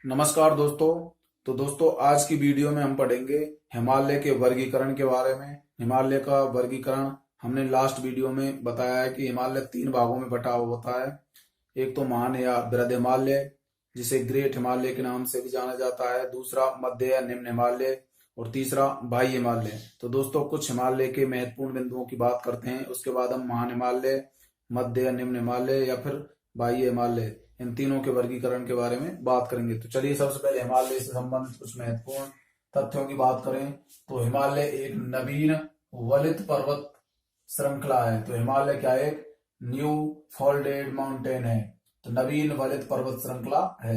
नमस्कार दोस्तों। तो दोस्तों आज की वीडियो में हम पढ़ेंगे हिमालय के वर्गीकरण के बारे में। हिमालय का वर्गीकरण हमने लास्ट वीडियो में बताया है कि हिमालय 3 भागों में बटा हुआ होता है। एक तो महान या बृहद हिमालय जिसे ग्रेट हिमालय के नाम से भी जाना जाता है, दूसरा मध्य या निम्न हिमालय और तीसरा बाह्य हिमालय। तो दोस्तों कुछ हिमालय के महत्वपूर्ण बिंदुओं की बात करते हैं, उसके बाद हम महान हिमालय, मध्य या निम्न हिमालय या फिर बाह्य हिमालय, इन तीनों के वर्गीकरण के बारे में बात करेंगे। तो चलिए सबसे पहले हिमालय से संबंधित कुछ महत्वपूर्ण तथ्यों की बात करें तो हिमालय एक नवीन वलित पर्वत श्रृंखला है। तो हिमालय क्या है? एक न्यू फोल्डेड माउंटेन है, तो नवीन वलित पर्वत श्रृंखला है।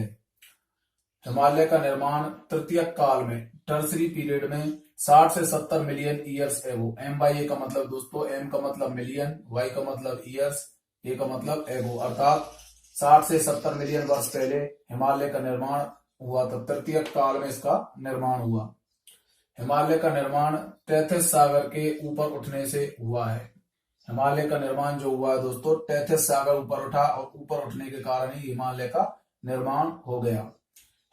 हिमालय का निर्माण तृतीयक काल में, टर्सरी पीरियड में 60 से 70 million years ago. M by A का मतलब दोस्तों, एम का मतलब मिलियन, वाई का मतलब ईयर्स, ए का मतलब एगो, अर्थात 60 से 70 मिलियन वर्ष पहले हिमालय का निर्माण हुआ था। तृतीयक काल में इसका निर्माण हुआ। हिमालय का निर्माण टेथिस सागर के ऊपर उठने से हुआ है। हिमालय का निर्माण जो हुआ है दोस्तों, टेथिस सागर ऊपर उठा और ऊपर उठने के कारण ही हिमालय का निर्माण हो गया।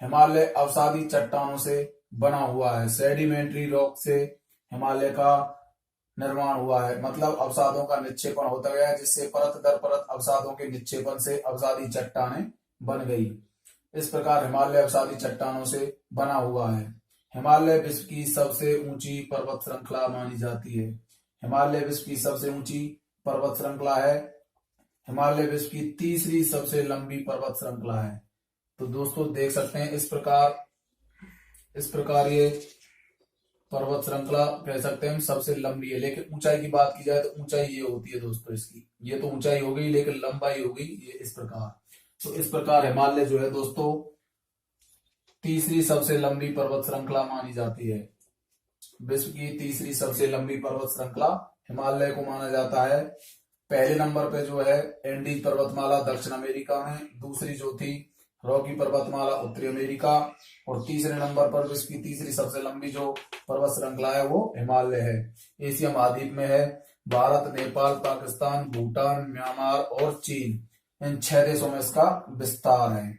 हिमालय अवसादी चट्टानों से बना हुआ है। सेडिमेंट्री रॉक से हिमालय का निर्माण हुआ है, मतलब अवसादों का निक्षेपण होता गया जिससे परत दर परत अवसादों के निक्षेपण से अवसादी चट्टानें बन गई। इस प्रकार हिमालय अवसादी चट्टानों से बना हुआ है। हिमालय विश्व की सबसे ऊंची पर्वत श्रृंखला मानी जाती है। हिमालय विश्व की सबसे ऊंची पर्वत श्रृंखला है। हिमालय विश्व की तीसरी सबसे लंबी पर्वत श्रृंखला है। तो दोस्तों देख सकते हैं इस प्रकार ये पर्वत श्रृंखला कह सकते हैं सबसे लंबी है। लेकिन ऊंचाई की बात की जाए तो ऊंचाई ये होती है दोस्तों इसकी, ये तो ऊंचाई हो गई लेकिन लंबाई हो गई ये इस प्रकार। तो इस प्रकार हिमालय जो है दोस्तों तीसरी सबसे लंबी पर्वत श्रृंखला मानी जाती है। विश्व की तीसरी सबसे लंबी पर्वत श्रृंखला हिमालय को माना जाता है। पहले नंबर पे जो है एंडीज पर्वतमाला दक्षिण अमेरिका में, दूसरी जो थी रॉकी पर्वतमाला उत्तरी अमेरिका, और तीसरे नंबर पर विश्व की तीसरी सबसे लंबी जो पर्वत श्रृंखला है वो हिमालय है। एशिया महाद्वीप में है। भारत, नेपाल, पाकिस्तान, भूटान, म्यांमार और चीन, इन 6 देशों में इसका विस्तार है।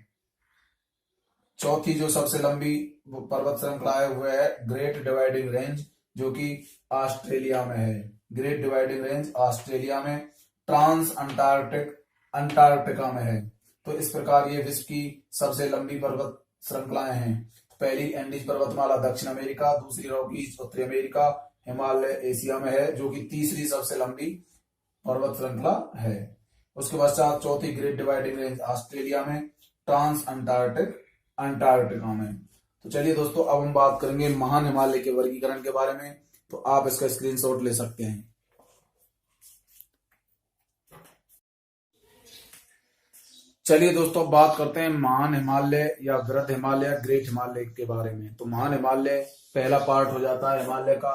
चौथी जो सबसे लंबी पर्वत श्रृंखला है वो है ग्रेट डिवाइडिंग रेंज, जो कि ऑस्ट्रेलिया में है। ग्रेट डिवाइडिंग रेंज ऑस्ट्रेलिया में। ट्रांस अंटार्कटिका में है। तो इस प्रकार ये विश्व की सबसे लंबी पर्वत श्रृंखलाएं हैं। पहली एंडीज पर्वतमाला दक्षिण अमेरिका, दूसरी रॉकीज उत्तरी अमेरिका, हिमालय एशिया में है जो कि तीसरी सबसे लंबी पर्वत श्रृंखला है। उसके पश्चात चौथी ग्रेट डिवाइडिंग रेंज ऑस्ट्रेलिया में, ट्रांस अंटार्कटिका में। तो चलिए दोस्तों अब हम बात करेंगे महान हिमालय के वर्गीकरण के बारे में। तो आप इसका स्क्रीनशॉट ले सकते हैं। चलिए दोस्तों बात करते हैं महान हिमालय या वृहद हिमालय, ग्रेट हिमालय के बारे में। तो महान हिमालय पहला पार्ट हो जाता है हिमालय का।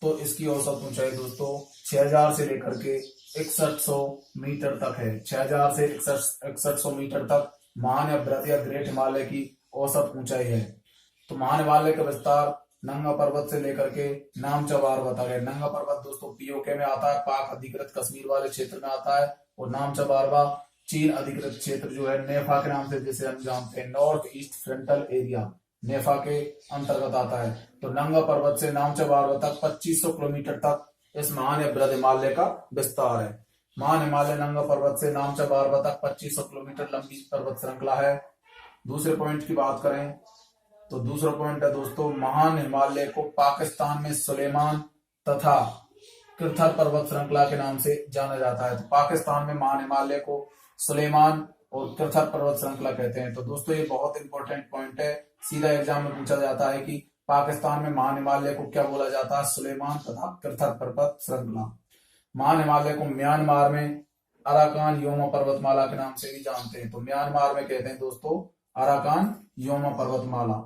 तो इसकी औसत ऊंचाई दोस्तों 6000 से लेकर के 6100 मीटर तक है। 6000 से 6100 मीटर तक महान या वृहद या ग्रेट हिमालय की औसत ऊंचाई है। तो महान हिमालय का विस्तार नंगा पर्वत से लेकर के नामचा पर्वत आ गया। नंगा पर्वत दोस्तों पीओके में आता है, पाक अधिकृत कश्मीर वाले क्षेत्र में आता है, और नामचा पर्वत चीन अधिकृत क्षेत्र जो है नेफा के नाम से जिसे हम जानते हैं, नॉर्थ ईस्ट फ्रंटल एरिया, नेफा के अंतर्गत आता है। तो नंगा पर्वत से नामचा पर्वत तक 2500 किलोमीटर तक इस महान या बृहद हिमालय का विस्तार है। महान हिमालय नंगा पर्वत से नामचा पर्वत तक 2500 किलोमीटर लंबी पर्वत श्रृंखला है। दूसरे पॉइंट की बात करें तो दूसरा पॉइंट है दोस्तों, महान हिमालय को पाकिस्तान में सुलेमान तथा कृथर पर्वत श्रृंखला के नाम से जाना जाता है। तो पाकिस्तान में महान हिमालय को सुलेमान और कृथर पर्वत श्रृंखला कहते हैं। तो दोस्तों ये बहुत इंपॉर्टेंट पॉइंट है, सीधा एग्जाम में पूछा जाता है कि पाकिस्तान में महान हिमालय को क्या बोला जाता है? सुलेमान तथा कृथर पर्वत श्रृंखला। महान हिमालय को म्यांमार में अराकान योमा पर्वतमाला के नाम से भी जानते हैं। तो म्यांमार में कहते हैं दोस्तों अराकान योमा पर्वतमाला।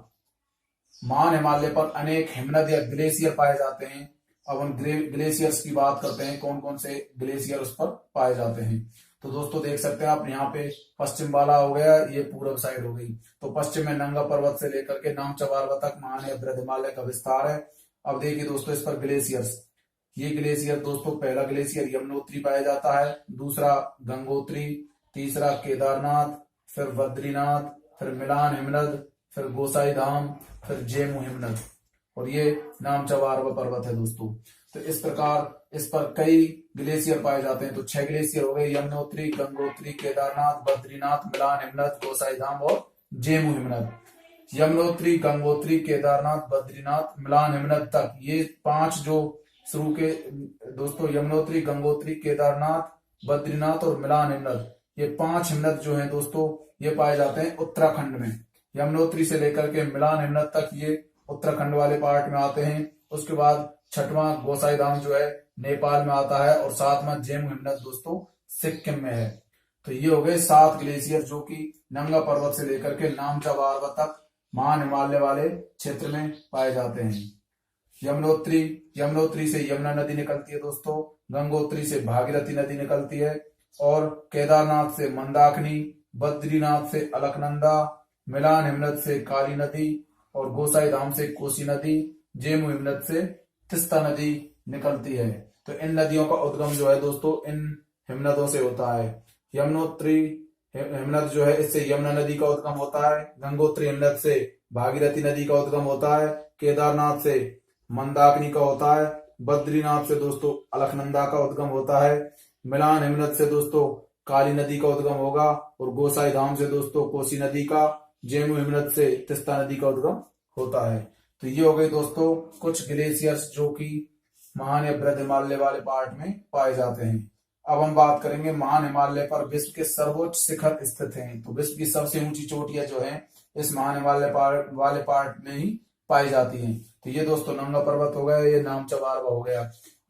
महान हिमालय पर अनेक हिमनद या ग्लेशियर पाए जाते हैं। अब हम ग्लेशियर्स की बात करते हैं, कौन कौन से ग्लेशियर उस पर पाए जाते हैं। तो दोस्तों देख सकते हैं आप यहाँ पे पश्चिम वाला हो गया, ये पूर्व साइड हो गई। तो पश्चिम में नंगा पर्वत से लेकर के नामचा पर्वत तक महान या बृहद हिमालय का विस्तार है। अब देखिए दोस्तों इस पर ग्लेशियर्स, ये ग्लेशियर दोस्तों पहला ग्लेशियर यमुनोत्री पाया जाता है, दूसरा गंगोत्री, तीसरा केदारनाथ, फिर बद्रीनाथ, फिर मिलान हिमनद, फिर गोसाई धाम, फिर जेमू हिमनद, और ये नामचा बारहवां पर्वत है दोस्तों। तो इस प्रकार इस पर कई ग्लेशियर पाए जाते हैं। तो 6 ग्लेशियर हो गए, यमुनोत्री, गंगोत्री, केदारनाथ, बद्रीनाथ, मिलान हिमनद, गोसाई धाम और जेमू हिमनद। यमुनोत्री, गंगोत्री, केदारनाथ, बद्रीनाथ, मिलान हिमनद तक ये 5 जो शुरू के दोस्तों, यमुनोत्री, गंगोत्री, केदारनाथ, बद्रीनाथ और मिलान हिमनद, ये 5 हिमनद जो हैं दोस्तों ये पाए जाते हैं उत्तराखंड में। यमुनोत्री से लेकर के मिलान हिमनद तक ये उत्तराखंड वाले पार्ट में आते हैं। उसके बाद 6वां गोसाई धाम जो है नेपाल में आता है, और 7वां जेमू हिमनद दोस्तों सिक्किम में है। तो ये हो गए 7 ग्लेशियर जो कि नंगा पर्वत से लेकर के नामचा बारहवा तक महान हिमालय वाले क्षेत्र में पाए जाते हैं। यमुनोत्री से यमुना नदी निकलती है दोस्तों, गंगोत्री से भागीरथी नदी निकलती है, और केदारनाथ से मंदाकिनी, बद्रीनाथ से अलकनंदा, मिलान हिमनद से काली नदी, और गोसाई धाम से कोसी नदी, जेमू हिमनद से तिस्ता नदी निकलती है। तो इन नदियों का उद्गम जो है दोस्तों इन हिमनदों से होता है। यमुनोत्री हिमनद जो है इससे यमुना नदी का उद्गम होता है, गंगोत्री हिमनद से भागीरथी नदी का उद्गम होता है, केदारनाथ से मंदाकिनी का होता है, बद्रीनाथ से दोस्तों अलकनंदा का उद्गम होता है, मिलान हिमनद से दोस्तों काली नदी का उद्गम होगा, और गोसाई धाम से दोस्तों कोसी नदी का, जेमू हिमनद से तिस्ता नदी का उद्गम होता है। तो ये हो गए दोस्तों कुछ ग्लेशियर्स जो कि महान या बृहद हिमालय वाले पार्ट में पाए जाते हैं। अब हम बात करेंगे महान हिमालय पर विश्व के सर्वोच्च शिखर स्थित हैं। तो विश्व की सबसे ऊंची चोटियां जो हैं इस महान हिमालय वाले पार्ट में ही पाई जाती हैं। तो ये दोस्तों नंगा पर्वत हो गया, ये नामचा बारहवा हो गया।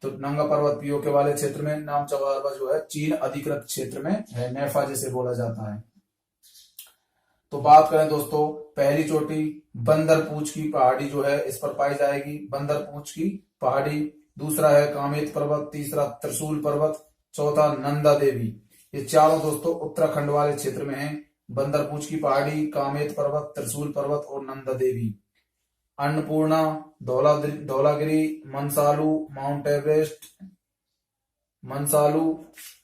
तो नंगा पर्वत पीओके वाले क्षेत्र में, नामचा बारहवा जो है चीन अधिकृत क्षेत्र में है, नेफा जिसे बोला जाता है। तो बात करें दोस्तों पहली चोटी बंदरपूछ की पहाड़ी जो है इस पर पाई जाएगी, बंदरपूछ की पहाड़ी। दूसरा है कामेत पर्वत, तीसरा त्रिशूल पर्वत, चौथा नंदा देवी। ये चारों दोस्तों उत्तराखंड वाले क्षेत्र में हैं, बंदरपूछ की पहाड़ी, कामेत पर्वत, त्रिशूल पर्वत और नंदा देवी। अन्नपूर्णा, धौलागिरी, मंसालू,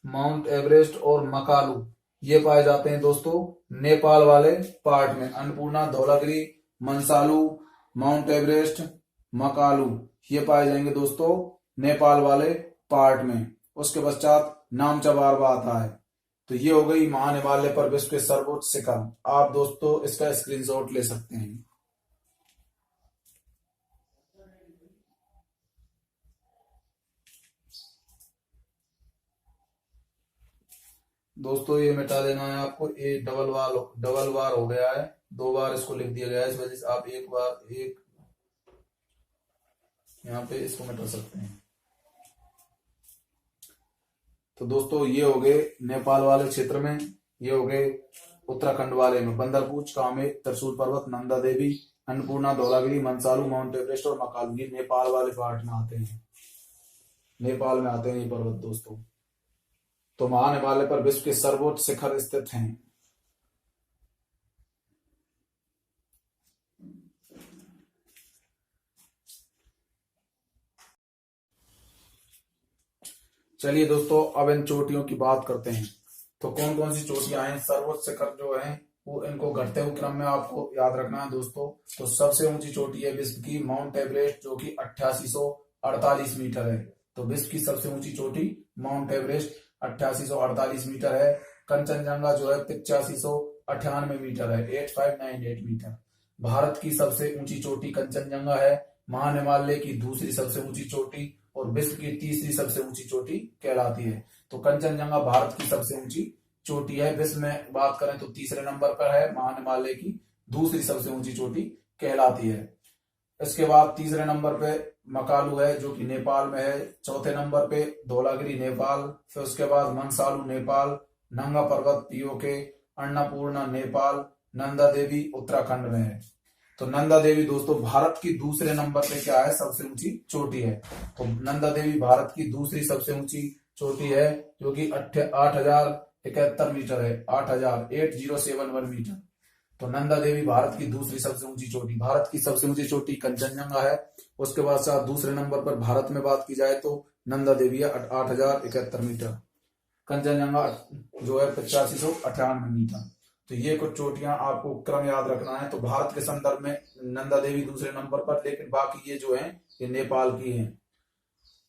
माउंट एवरेस्ट और मकालू ये पाए जाते हैं दोस्तों नेपाल वाले पार्ट में। अन्नपूर्णा, धौलागिरी, मंसालू, माउंट एवरेस्ट, मकालू ये पाए जाएंगे दोस्तों नेपाल वाले पार्ट में। उसके पश्चात नामचा बारहवा आता है। तो ये हो गई महान हिमालय पर विश्व के सर्वोच्च शिखर। आप दोस्तों इसका स्क्रीनशॉट ले सकते हैं। दोस्तों ये मिटा देना है आपको, ये डबल बार हो गया है, 2 बार इसको लिख दिया गया है, इस वजह से आप एक यहाँ पे इसको मिटा सकते हैं। तो दोस्तों ये हो गए नेपाल वाले क्षेत्र में, ये हो गए उत्तराखंड वाले में बंदरपूछ, कामेत, त्रिशूल पर्वत, नंदा देवी, अन्नपूर्णा, धौलागिरी, मंसालू, माउंट एवरेस्ट और मकालू ये नेपाल वाले पार्ट में आते हैं, नेपाल में आते हैं ये पर्वत दोस्तों। तो महान हिमालय पर विश्व के सर्वोच्च शिखर स्थित हैं। चलिए दोस्तों अब इन चोटियों की बात करते हैं। तो कौन कौन सी चोटियां हैं, सर्वोच्च शिखर जो हैं वो इनको घटते हुए क्रम में आपको याद रखना है दोस्तों। तो सबसे ऊंची चोटी है विश्व की माउंट एवरेस्ट जो कि 8848 मीटर है। तो विश्व की सबसे ऊंची चोटी माउंट एवरेस्ट 8848 मीटर है। कंचनजंगा जो है 8598 मीटर है, 8598 मीटर। भारत की सबसे ऊंची चोटी कंचनजंगा है, महान हिमालय की दूसरी सबसे ऊंची चोटी और विश्व की तीसरी सबसे ऊंची चोटी कहलाती है। तो कंचनजंगा भारत की सबसे ऊंची चोटी है। विश्व में बात करें तो तीसरे नंबर पर है, महान हिमालय की दूसरी सबसे ऊंची चोटी कहलाती है। इसके बाद तीसरे नंबर पे मकालू है जो कि नेपाल में है। चौथे नंबर पे धौलागिरी नेपाल, फिर उसके बाद मंसालू नेपाल, नंगा पर्वत पीओके, अन्नपूर्णा नेपाल, नंदा देवी उत्तराखंड में है। तो नंदा देवी दोस्तों भारत की दूसरे नंबर पे क्या है, सबसे ऊंची चोटी है। तो नंदा देवी भारत की दूसरी सबसे ऊंची चोटी है जो कि 8071 मीटर है, 8071 मीटर। तो नंदा देवी भारत की दूसरी सबसे ऊंची चोटी। भारत की सबसे ऊंची चोटी कंचनजंगा है। उसके बाद दूसरे नंबर पर भारत में बात की जाए तो नंदा देवी है 8071 मीटर, कंचनजंगा जो है 8598 मीटर। तो ये कुछ चोटियां आपको क्रम याद रखना है। तो भारत के संदर्भ में नंदा देवी दूसरे नंबर पर, लेकिन बाकी ये जो है ये नेपाल की हैं।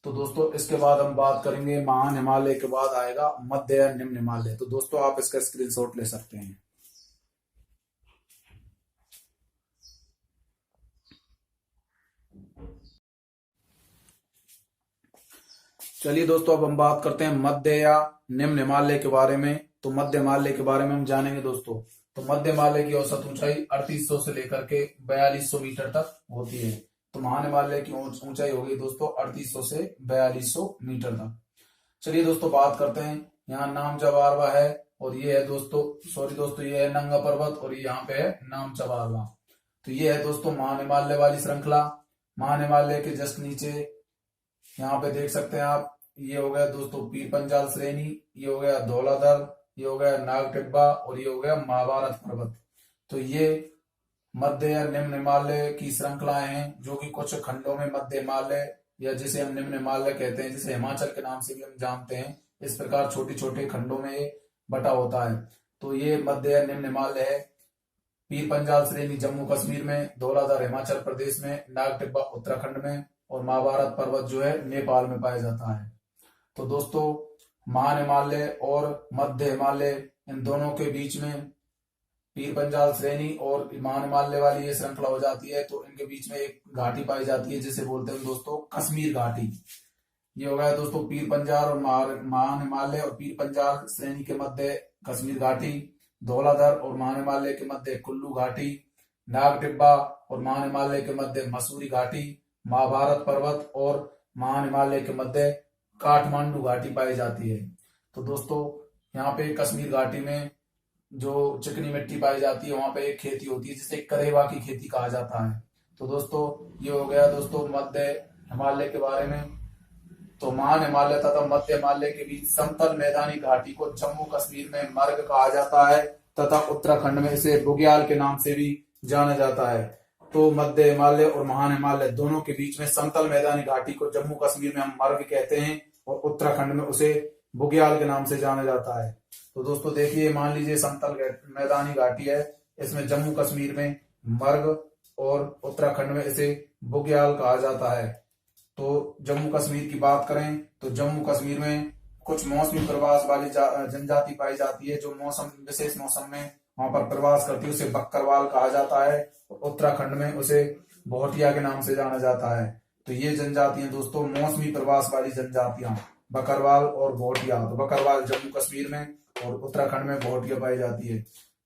तो दोस्तों इसके बाद हम बात करेंगे महान हिमालय के बाद आएगा मध्य या निम्न हिमालय। तो दोस्तों आप इसका स्क्रीनशॉट ले सकते हैं। चलिए दोस्तों अब हम बात करते हैं मध्य या निम्न हिमालय के बारे में। तो मध्य हिमालय के बारे में हम जानेंगे दोस्तों। तो मध्य हिमालय की औसत ऊंचाई 3800 से लेकर के 4200 मीटर तक होती है। तो महान हिमालय की ऊंचाई होगी दोस्तों 3800 से 4200 मीटर तक। चलिए दोस्तों बात करते हैं। यहाँ नाम चबारवा है और ये है दोस्तों ये है नंगा पर्वत और ये यहाँ पे है नाम चबारवा। तो ये है दोस्तों महान हिमालय वाली श्रृंखला। महान हिमालय के जस्ट नीचे यहाँ पे देख सकते हैं आप, ये हो गया दोस्तों पीर पंजाल श्रेणी, ये हो गया धौलाधर, ये हो गया नाग टिब्बा और ये हो गया महाभारत पर्वत। तो ये मध्य या निम्न हिमालय की श्रृंखलाएं हैं, जो कि कुछ खंडों में मध्य हिमालय या जिसे हम निम्न हिमालय कहते हैं, जिसे हिमाचल के नाम से भी हम जानते हैं, इस प्रकार छोटे छोटे खंडों में ये बटा होता है। तो ये मध्य या निम्न हिमालय है। पीर पंजाल श्रेणी जम्मू कश्मीर में, धौलाधर हिमाचल प्रदेश में, नाग टिब्बा उत्तराखंड में और महाभारत पर्वत जो है नेपाल में पाया जाता है। तो दोस्तों महान हिमालय और मध्य हिमालय इन दोनों के बीच में पीर पंजाल श्रेणी और महान हिमालय वाली ये श्रृंखला हो जाती है। तो इनके बीच में एक घाटी पाई जाती है जिसे बोलते हैं दोस्तों कश्मीर घाटी। ये हो गया दोस्तों पीर पंजाल और महान हिमालय और पीर पंजाल श्रेणी के मध्य कश्मीर घाटी, धौलाधर और महान हिमालय के मध्य कुल्लू घाटी, नाग टिब्बा और महान हिमालय के मध्य मसूरी घाटी, महाभारत पर्वत और महान हिमालय के मध्य काठमांडू घाटी पाई जाती है। तो दोस्तों यहाँ पे कश्मीर घाटी में जो चिकनी मिट्टी पाई जाती है, वहां पे एक खेती होती है जिसे करेवा की खेती कहा जाता है। तो दोस्तों ये हो गया दोस्तों मध्य हिमालय के बारे में। तो महान हिमालय तथा मध्य हिमालय के बीच समतल मैदानी घाटी को जम्मू कश्मीर में मर्ग कहा जाता है तथा उत्तराखंड में इसे बुग्याल के नाम से भी जाना जाता है। तो मध्य हिमालय और महान हिमालय दोनों के बीच में समतल मैदानी घाटी को जम्मू कश्मीर में हम मर्ग कहते हैं और उत्तराखंड में उसे बुग्याल के नाम से जाना जाता है। तो दोस्तों देखिए, मान लीजिए समतल मैदानी घाटी है, इसमें जम्मू कश्मीर में मर्ग और उत्तराखंड में इसे बुग्याल कहा जाता है। तो जम्मू कश्मीर की बात करें तो जम्मू कश्मीर में कुछ मौसमी प्रवास वाली जनजाति पाई जाती है, जो विशेष मौसम में वहां पर प्रवास करती है, उसे बकरवाल कहा जाता है। उत्तराखंड में उसे भोटिया के नाम से जाना जाता है। तो ये जनजातियां दोस्तों मौसमी प्रवास वाली जनजातियां बकरवाल और भोटिया। तो बकरवाल जम्मू कश्मीर में और उत्तराखंड में भोटिया पाई जाती है।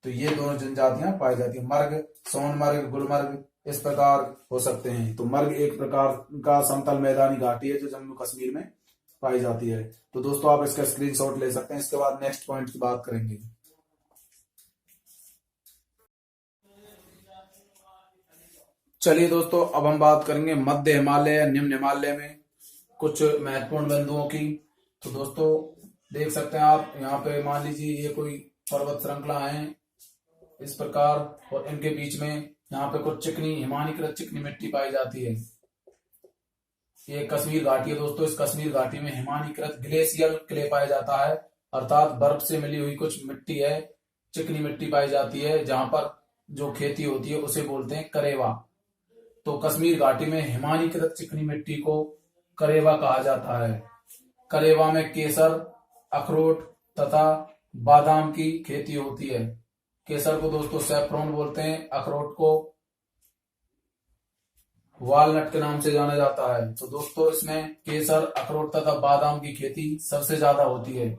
तो ये दोनों जनजातियां पाई जाती है। मर्ग, सोनमर्ग, गुलमर्ग इस प्रकार हो सकते हैं। तो मर्ग एक प्रकार का समतल मैदानी घाटी है जो जम्मू कश्मीर में पाई जाती है। तो दोस्तों आप इसका स्क्रीनशॉट ले सकते हैं। इसके बाद नेक्स्ट पॉइंट की बात करेंगे। चलिए दोस्तों अब हम बात करेंगे मध्य हिमालय या निम्न हिमालय में कुछ महत्वपूर्ण बिंदुओं की। तो दोस्तों देख सकते हैं आप, यहाँ पे मान लीजिए ये कोई पर्वत श्रृंखला है इस प्रकार, और इनके बीच में यहाँ पे कुछ हिमानीकृत चिकनी मिट्टी पाई जाती है। ये कश्मीर घाटी है दोस्तों। इस कश्मीर घाटी में हिमानीकृत ग्लेशियल क्ले पाया जाता है, अर्थात बर्फ से मिली हुई कुछ मिट्टी है, चिकनी मिट्टी पाई जाती है, जहां पर जो खेती होती है उसे बोलते हैं करेवा। तो कश्मीर घाटी में हिमानीकृत चिकनी मिट्टी को करेवा कहा जाता है। करेवा में केसर, अखरोट तथा बादाम की खेती होती है। केसर को दोस्तों सैफ्रॉन बोलते हैं, अखरोट को वालनट के नाम से जाना जाता है। तो दोस्तों इसमें केसर, अखरोट तथा बादाम की खेती सबसे ज्यादा होती है।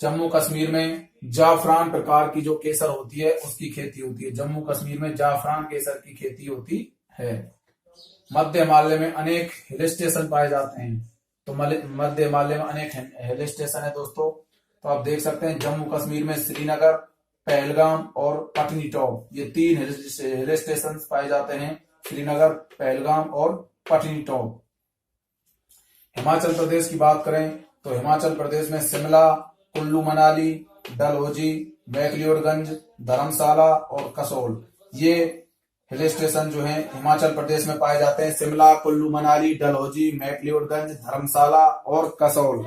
जम्मू कश्मीर में जाफरान प्रकार की जो केसर होती है उसकी खेती होती है। जम्मू कश्मीर में जाफरान केसर की खेती होती है। मध्य हिमालय में अनेक हिल स्टेशन पाए जाते हैं। तो मध्य हिमालय में अनेक हिल स्टेशन है दोस्तों। तो आप देख सकते हैं जम्मू कश्मीर में श्रीनगर, पहलगाम और पटनी टॉप, ये 3 हिल स्टेशन पाए जाते हैं। श्रीनगर, पहलगाम और पटनी टॉप। हिमाचल प्रदेश की बात करें तो हिमाचल प्रदेश में शिमला, कुल्लू मनाली, डलहौजी, मैक्लियोडगंज, धर्मशाला और कसोल, ये हिल स्टेशन जो है हिमाचल प्रदेश में पाए जाते हैं। शिमला, कुल्लू मनाली, डलहौजी, मैक्लियोडगंज, धर्मशाला और कसोल।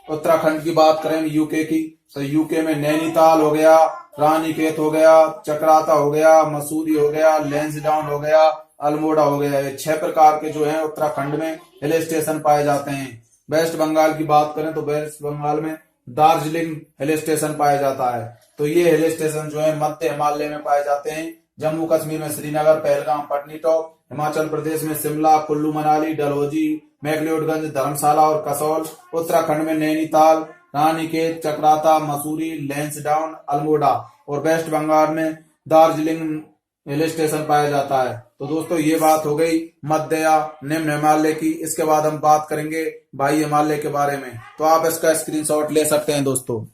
उत्तराखंड की बात करें यूके की, तो यूके में नैनीताल हो गया, रानीखेत हो गया, चक्राता हो गया, मसूरी हो गया, लैंसडाउन हो गया, अल्मोड़ा हो गया। ये 6 प्रकार के जो है उत्तराखंड में हिल स्टेशन पाए जाते हैं। वेस्ट बंगाल की बात करें तो वेस्ट बंगाल में दार्जिलिंग हिल स्टेशन पाया जाता है। तो ये हिल स्टेशन जो है मध्य हिमालय में पाए जाते हैं। जम्मू कश्मीर में श्रीनगर, पहलगाम, पटनीटॉप, हिमाचल प्रदेश में शिमला, कुल्लू मनाली, डलहौजी, मैक्लोडगंज, धर्मशाला और कसौल, उत्तराखंड में नैनीताल, रानीखेत, चक्राता, मसूरी, लैंसडाउन, अल्मोड़ा और वेस्ट बंगाल में दार्जिलिंग हिल स्टेशन पाया जाता है। तो दोस्तों ये बात हो गई मध्य या निम्न हिमालय की। इसके बाद हम बात करेंगे बाह्य हिमालय के बारे में। तो आप इसका स्क्रीनशॉट ले सकते हैं दोस्तों।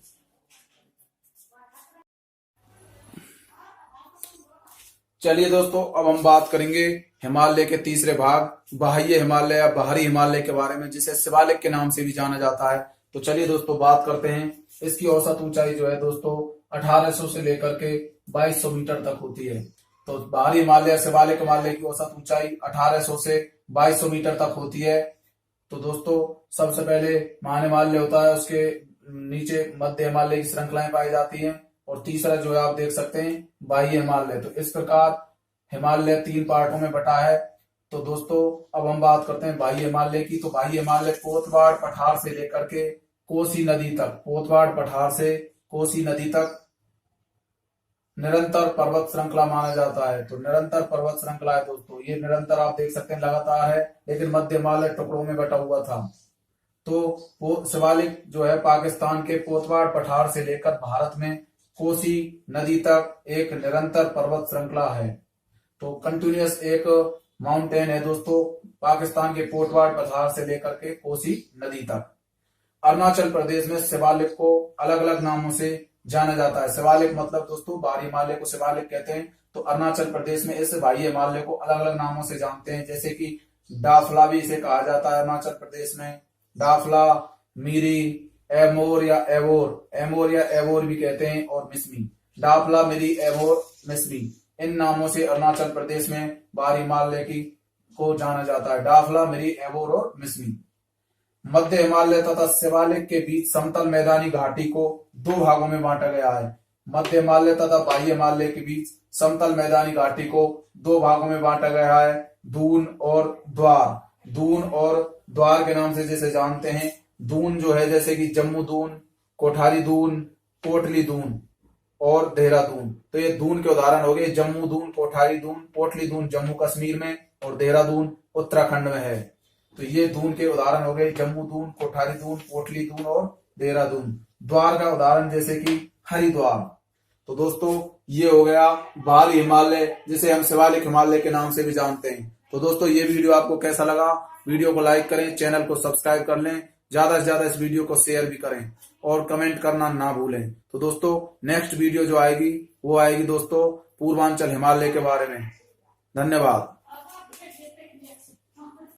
चलिए दोस्तों, अब हम बात करेंगे हिमालय के तीसरे भाग बाह्य हिमालय या बाहरी हिमालय के बारे में, जिसे शिवालिक के नाम से भी जाना जाता है। तो चलिए दोस्तों बात करते हैं। इसकी औसत ऊंचाई जो है दोस्तों 1800 से लेकर के 2200 मीटर तक होती है। तो बाहरी हिमालय शिवालिक हिमालय की औसत ऊंचाई 1800 से 2200 मीटर तक होती है। तो दोस्तों सबसे पहले महान हिमालय होता है, उसके नीचे मध्य हिमालय की श्रृंखलाएं पाई जाती हैं और तीसरा जो है आप देख सकते हैं बाह्य हिमालय। तो इस प्रकार हिमालय 3 पार्टों में बटा है। तो दोस्तों अब हम बात करते हैं बाह्य हिमालय की। तो बाह्य हिमालय पोतवाड़ पठार से लेकर के कोसी नदी तक, पोतवाड़ पठार से कोसी नदी तक निरंतर पर्वत श्रृंखला माना जाता है। तो निरंतर पर्वत श्रृंखला है दोस्तों, ये निरंतर आप देख सकते हैं लगातार है, लेकिन मध्य हिमालय टुकड़ों में बटा हुआ था। तो वो शिवालिक जो है पाकिस्तान के पोतवाड़ पठार से लेकर भारत में कोसी नदी तक एक निरंतर पर्वत श्रृंखला है। तो कंटिन्यूअस एक माउंटेन है दोस्तों, पाकिस्तान के पोतवाड़ पठार से लेकर के कोसी नदी तक। अरुणाचल प्रदेश में शिवालिक को अलग अलग नामों से जाना जाता है। शिवालिक मतलब दोस्तों बाहरी हिमालय को शिवालिक कहते हैं। तो अरुणाचल प्रदेश में इस बाह्य हिमालय को अलग अलग नामों से जानते हैं, जैसे कि डाफला भी इसे कहा जाता है अरुणाचल प्रदेश में, डाफला, मीरी, एमोर या एवोर भी कहते हैं, और मिसमी। डाफला, मिरी, एवोर, मिसमी, इन नामों से अरुणाचल प्रदेश में बाहरी हिमालय की को जाना जाता है। डाफला, मिरी, एवोर और मिसमी। मध्य हिमालय तथा शिवालिक के बीच समतल मैदानी घाटी को 2 भागों में बांटा गया है। मध्य हिमालय तथा बाह्य हिमालय के बीच समतल मैदानी घाटी को 2 भागों में बांटा गया है, दून और द्वार। दून और द्वार के नाम से जैसे जानते हैं। दून जो है जैसे कि जम्मू दून, कोठारी दून, पोटली दून और देहरादून। तो ये दून के उदाहरण हो गए, जम्मू दून, कोठारी दून, पोटली दून जम्मू कश्मीर में और देहरादून उत्तराखंड में है। तो ये दून के उदाहरण हो गए, जम्मू दून, कोठारी दून, पोटली दून और देहरादून। द्वार का उदाहरण जैसे कि हरिद्वार। तो दोस्तों ये हो गया बाहरी हिमालय, जिसे हम शिवालिक हिमालय के नाम से भी जानते हैं। तो दोस्तों ये वीडियो आपको कैसा लगा? वीडियो को लाइक करें, चैनल को सब्सक्राइब कर लें, ज्यादा से ज्यादा इस वीडियो को शेयर भी करें और कमेंट करना ना भूलें। तो दोस्तों नेक्स्ट वीडियो जो आएगी वो आएगी दोस्तों पूर्वांचल हिमालय के बारे में। धन्यवाद।